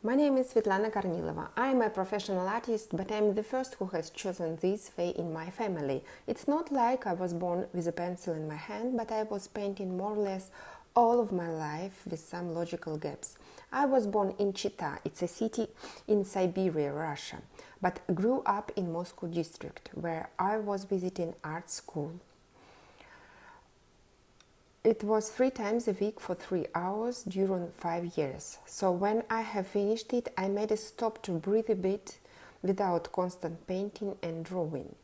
My name is Svetlana Kornilova. I am a professional artist, but I am the first who has chosen this way in my family. It's not like I was born with a pencil in my hand, but I was painting more or less all of my life with some logical gaps. I was born in Chita, it's a city in Siberia, Russia, but grew up in Moscow district, where I was visiting art school. It was 3 times a week for 3 hours during 5 years. So when I have finished it, I made a stop to breathe a bit without constant painting and drawing.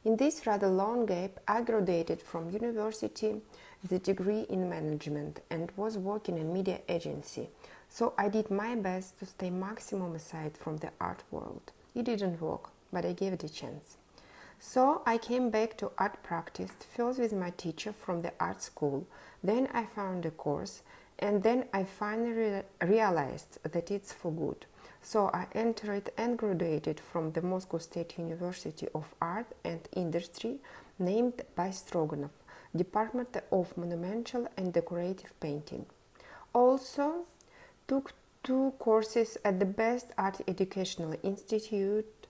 In this rather long gap, I graduated from university with a degree in management and was working in a media agency. So I did my best to stay maximum aside from the art world. It didn't work, but I gave it a chance. So I came back to art practice, first with my teacher from the art school, then I found a course, and then I finally realized that it's for good. So I entered and graduated from the Moscow State University of Art and Industry, named by Stroganov, Department of Monumental and Decorative Painting. Also took 2 courses at the best art educational institute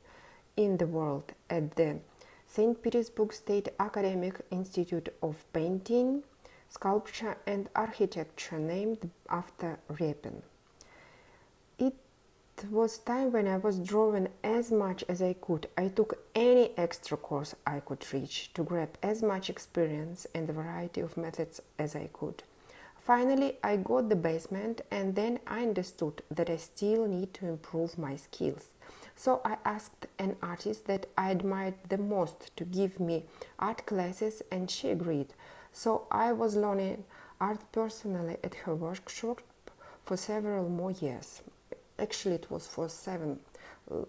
in the world, at the St. Petersburg State Academic Institute of Painting, Sculpture and Architecture, named after Repin. It was time when I was drawing as much as I could. I took any extra course I could reach to grab as much experience and a variety of methods as I could. Finally, I got the basement, and then I understood that I still need to improve my skills. So I asked an artist that I admired the most to give me art classes, and she agreed. So I was learning art personally at her workshop for several more years. Actually, it was for 7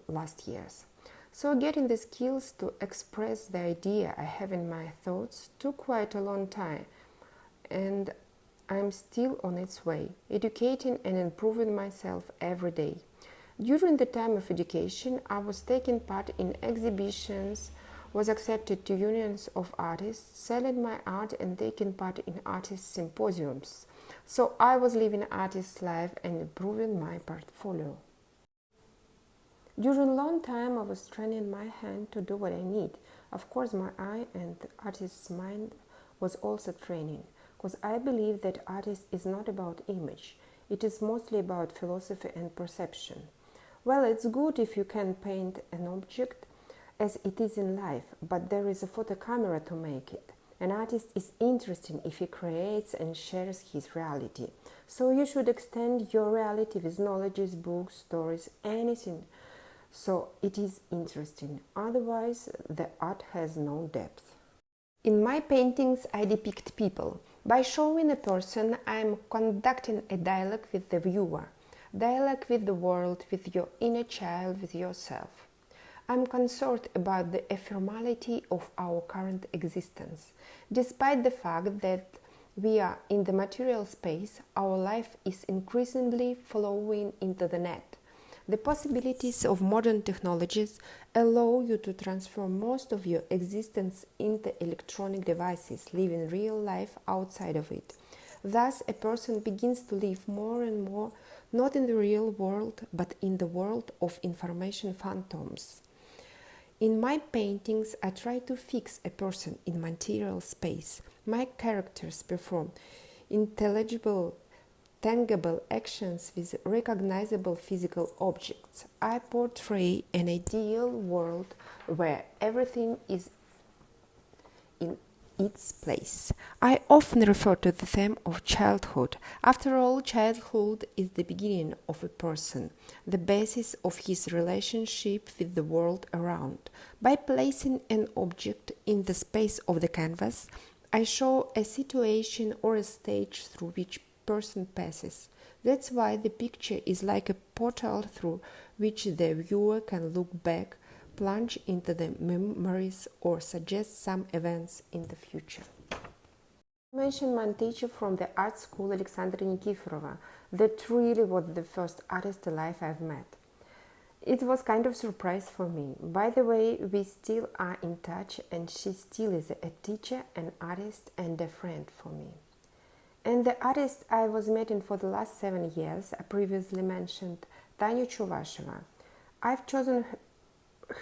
last years. So getting the skills to express the idea I have in my thoughts took quite a long time, and I'm still on its way, educating and improving myself every day. During the time of education, I was taking part in exhibitions, was accepted to unions of artists, selling my art and taking part in artist symposiums. So I was living artist's life and improving my portfolio. During a long time, I was training my hand to do what I need. Of course, my eye and artist's mind was also training, because I believe that artist is not about image. It is mostly about philosophy and perception. Well, it's good if you can paint an object as it is in life, but there is a photo camera to make it. An artist is interesting if he creates and shares his reality. So you should extend your reality with knowledges, books, stories, anything. So it is interesting. Otherwise, the art has no depth. In my paintings, I depict people. By showing a person, I am conducting a dialogue with the viewer. Dialogue with the world, with your inner child, with yourself. I'm concerned about the ephemerality of our current existence. Despite the fact that we are in the material space, our life is increasingly flowing into the net. The possibilities of modern technologies allow you to transform most of your existence into electronic devices, living real life outside of it. Thus, a person begins to live more and more not in the real world, but in the world of information phantoms. In my paintings, I try to fix a person in material space. My characters perform intelligible, tangible actions with recognizable physical objects. I portray an ideal world where everything is in its place. I often refer to the theme of childhood. After all, childhood is the beginning of a person, the basis of his relationship with the world around. By placing an object in the space of the canvas, I show a situation or a stage through which person passes. That's why the picture is like a portal through which the viewer can look back, plunge into the memories, or suggest some events in the future. I mentioned my teacher from the art school, Alexandra Nikiforova. That really was the first artist alive I've met. It was kind of surprise for me. By the way, we still are in touch, and she still is a teacher, an artist, and a friend for me. And the artist I was meeting for the last 7 years, I previously mentioned Tanya Chuvasheva. I've chosen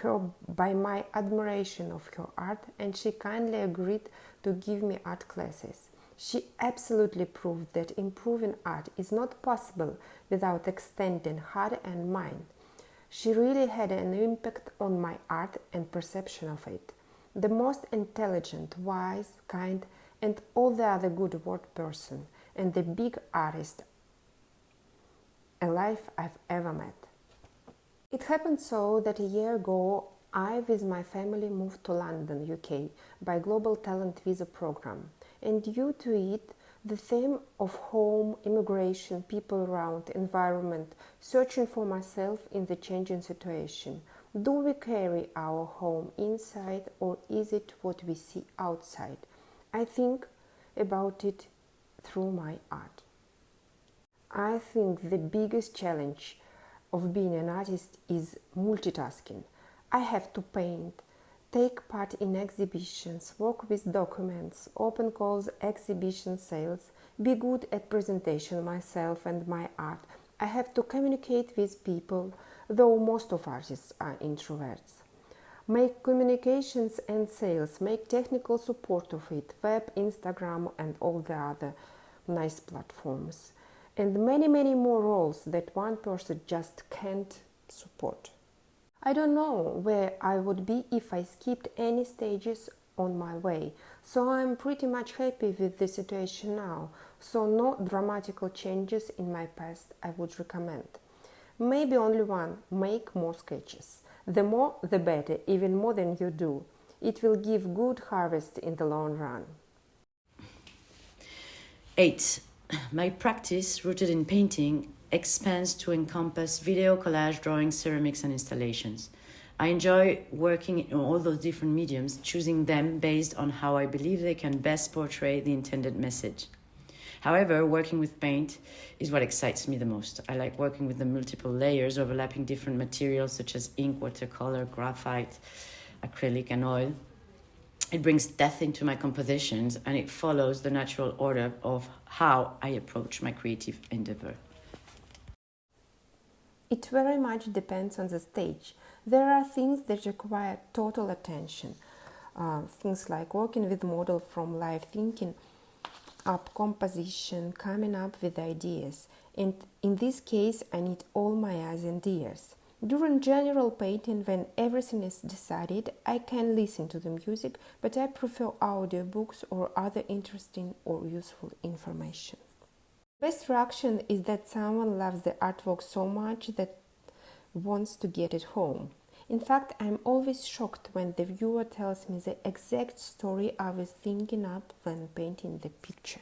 her by my admiration of her art, and she kindly agreed to give me art classes. She absolutely proved that improving art is not possible without extending heart and mind. She really had an impact on my art and perception of it. The most intelligent, wise, kind, and all the other good word person, and the big artist alive I've ever met. It happened so that a year ago, I with my family moved to London, UK, by Global Talent Visa program, and due to it, the theme of home, immigration, people around, environment, searching for myself in the changing situation. Do we carry our home inside, or is it what we see outside? I think about it through my art. I think the biggest challenge of being an artist is multitasking. I have to paint, take part in exhibitions, work with documents, open calls, exhibition sales, be good at presentation myself and my art. I have to communicate with people, though most of artists are introverts. Make communications and sales, make technical support of it, web, Instagram and all the other nice platforms. And many, many more roles that one person just can't support. I don't know where I would be if I skipped any stages on my way, so I'm pretty much happy with the situation now, so no dramatical changes in my past I would recommend. Maybe only one: make more sketches. The more, the better, even more than you do. It will give good harvest in the long run. 8. My practice, rooted in painting, expands to encompass video, collage, drawings, ceramics, and installations. I enjoy working in all those different mediums, choosing them based on how I believe they can best portray the intended message. However, working with paint is what excites me the most. I like working with the multiple layers overlapping different materials such as ink, watercolor, graphite, acrylic, and oil. It brings depth into my compositions, and it follows the natural order of how I approach my creative endeavor. It very much depends on the stage. There are things that require total attention. Things like working with model from live thinking up composition, coming up with ideas. And in this case, I need all my eyes and ears. During general painting, when everything is decided, I can listen to the music, but I prefer audiobooks or other interesting or useful information. The best reaction is that someone loves the artwork so much that wants to get it home. In fact, I'm always shocked when the viewer tells me the exact story I was thinking up when painting the picture.